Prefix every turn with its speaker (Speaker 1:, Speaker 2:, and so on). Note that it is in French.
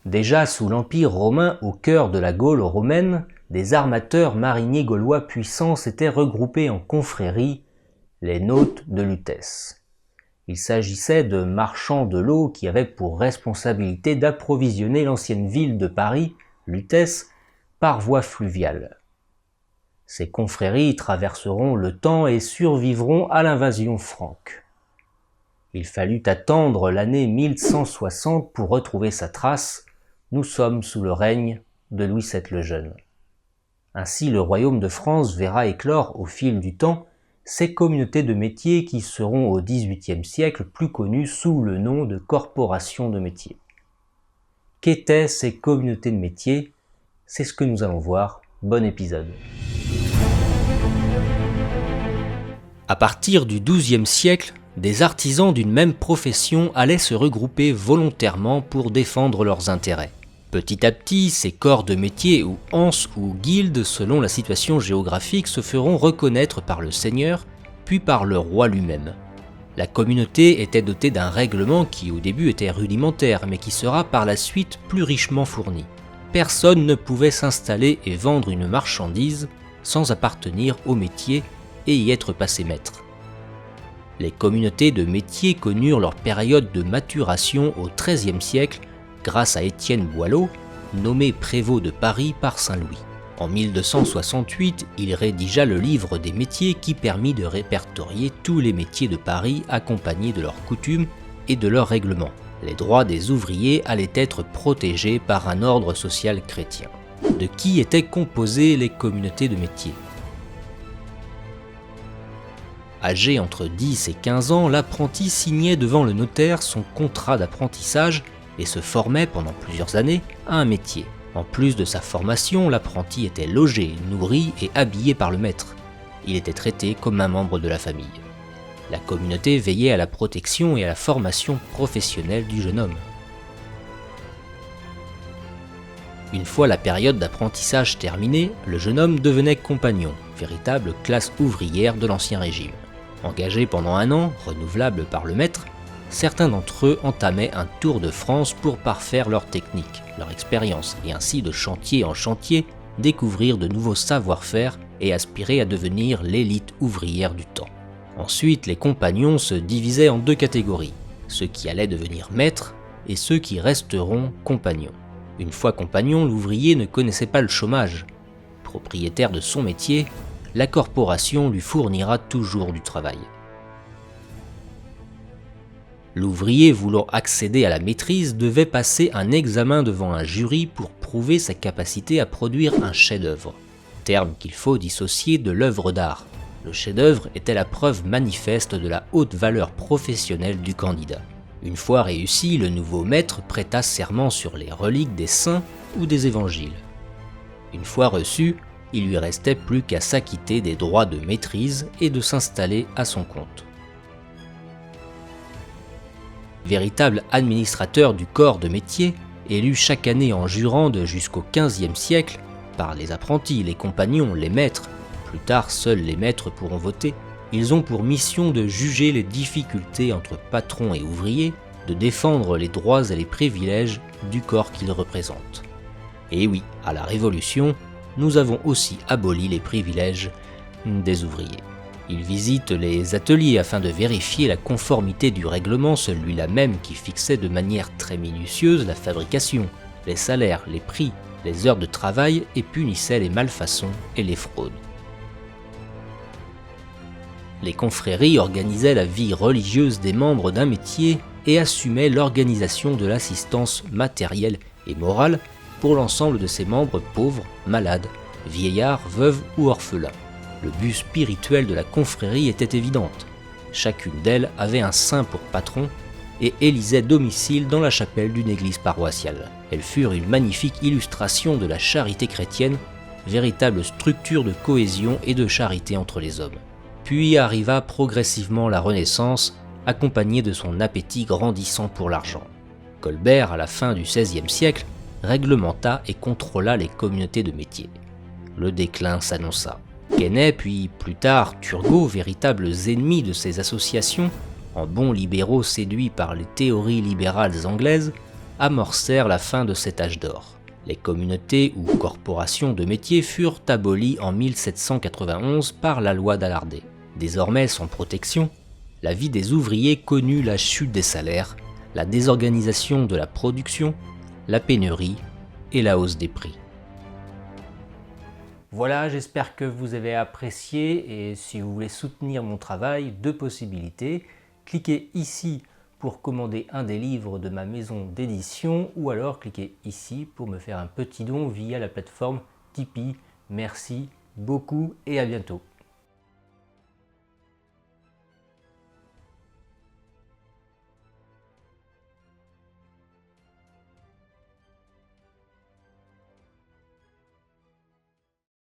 Speaker 1: Déjà sous l'Empire romain, au cœur de la Gaule romaine, des armateurs mariniers gaulois puissants s'étaient regroupés en confréries, les nautes de Lutèce. Il s'agissait de marchands de l'eau qui avaient pour responsabilité d'approvisionner l'ancienne ville de Paris, Lutèce, par voie fluviale. Ces confréries traverseront le temps et survivront à l'invasion franque. Il fallut attendre l'année 1160 pour retrouver sa trace. Nous sommes sous le règne de Louis VII le Jeune. Ainsi, le royaume de France verra éclore au fil du temps ces communautés de métiers qui seront au XVIIIe siècle plus connues sous le nom de corporations de métiers. Qu'étaient ces communautés de métiers? C'est ce que nous allons voir. Bon épisode. À partir du XIIe siècle, des artisans d'une même profession allaient se regrouper volontairement pour défendre leurs intérêts. Petit à petit, ces corps de métier ou anses ou guildes, selon la situation géographique, se feront reconnaître par le seigneur, puis par le roi lui-même. La communauté était dotée d'un règlement qui au début était rudimentaire, mais qui sera par la suite plus richement fourni. Personne ne pouvait s'installer et vendre une marchandise sans appartenir au métier et y être passé maître. Les communautés de métiers connurent leur période de maturation au XIIIe siècle grâce à Étienne Boileau, nommé prévôt de Paris par Saint-Louis. En 1268, il rédigea le livre des métiers qui permit de répertorier tous les métiers de Paris accompagnés de leurs coutumes et de leurs règlements. Les droits des ouvriers allaient être protégés par un ordre social chrétien. De qui étaient composées les communautés de métiers ? Âgé entre 10 et 15 ans, l'apprenti signait devant le notaire son contrat d'apprentissage et se formait pendant plusieurs années à un métier. En plus de sa formation, l'apprenti était logé, nourri et habillé par le maître. Il était traité comme un membre de la famille. La communauté veillait à la protection et à la formation professionnelle du jeune homme. Une fois la période d'apprentissage terminée, le jeune homme devenait compagnon, véritable classe ouvrière de l'Ancien Régime. Engagés pendant un an, renouvelables par le maître, certains d'entre eux entamaient un tour de France pour parfaire leur technique, leur expérience, et ainsi de chantier en chantier, découvrir de nouveaux savoir-faire et aspirer à devenir l'élite ouvrière du temps. Ensuite, les compagnons se divisaient en deux catégories, ceux qui allaient devenir maîtres et ceux qui resteront compagnons. Une fois compagnon, l'ouvrier ne connaissait pas le chômage. Propriétaire de son métier, la corporation lui fournira toujours du travail. L'ouvrier voulant accéder à la maîtrise devait passer un examen devant un jury pour prouver sa capacité à produire un chef-d'œuvre, terme qu'il faut dissocier de l'œuvre d'art. Le chef-d'œuvre était la preuve manifeste de la haute valeur professionnelle du candidat. Une fois réussi, le nouveau maître prêta serment sur les reliques des saints ou des évangiles. Une fois reçu, il lui restait plus qu'à s'acquitter des droits de maîtrise et de s'installer à son compte. Véritable administrateur du corps de métier, élu chaque année en jurande jusqu'au XVe siècle, par les apprentis, les compagnons, les maîtres, plus tard seuls les maîtres pourront voter, ils ont pour mission de juger les difficultés entre patrons et ouvriers, de défendre les droits et les privilèges du corps qu'ils représentent. Et oui, à la Révolution, nous avons aussi aboli les privilèges des ouvriers. Ils visitent les ateliers afin de vérifier la conformité du règlement, celui-là même qui fixait de manière très minutieuse la fabrication, les salaires, les prix, les heures de travail et punissait les malfaçons et les fraudes. Les confréries organisaient la vie religieuse des membres d'un métier et assumaient l'organisation de l'assistance matérielle et morale pour l'ensemble de ses membres pauvres, malades, vieillards, veuves ou orphelins. Le but spirituel de la confrérie était évidente. Chacune d'elles avait un saint pour patron et élisait domicile dans la chapelle d'une église paroissiale. Elles furent une magnifique illustration de la charité chrétienne, véritable structure de cohésion et de charité entre les hommes. Puis arriva progressivement la Renaissance, accompagnée de son appétit grandissant pour l'argent. Colbert, à la fin du XVIe siècle, réglementa et contrôla les communautés de métiers. Le déclin s'annonça. Quesnay, puis plus tard Turgot, véritables ennemis de ces associations, en bons libéraux séduits par les théories libérales anglaises, amorcèrent la fin de cet âge d'or. Les communautés ou corporations de métiers furent abolies en 1791 par la loi d'Alardé. Désormais sans protection, la vie des ouvriers connut la chute des salaires, la désorganisation de la production, la pénurie et la hausse des prix. Voilà, j'espère que vous avez apprécié et si vous voulez soutenir mon travail, deux possibilités. Cliquez ici pour commander un des livres de ma maison d'édition ou alors cliquez ici pour me faire un petit don via la plateforme Tipeee. Merci beaucoup et à bientôt.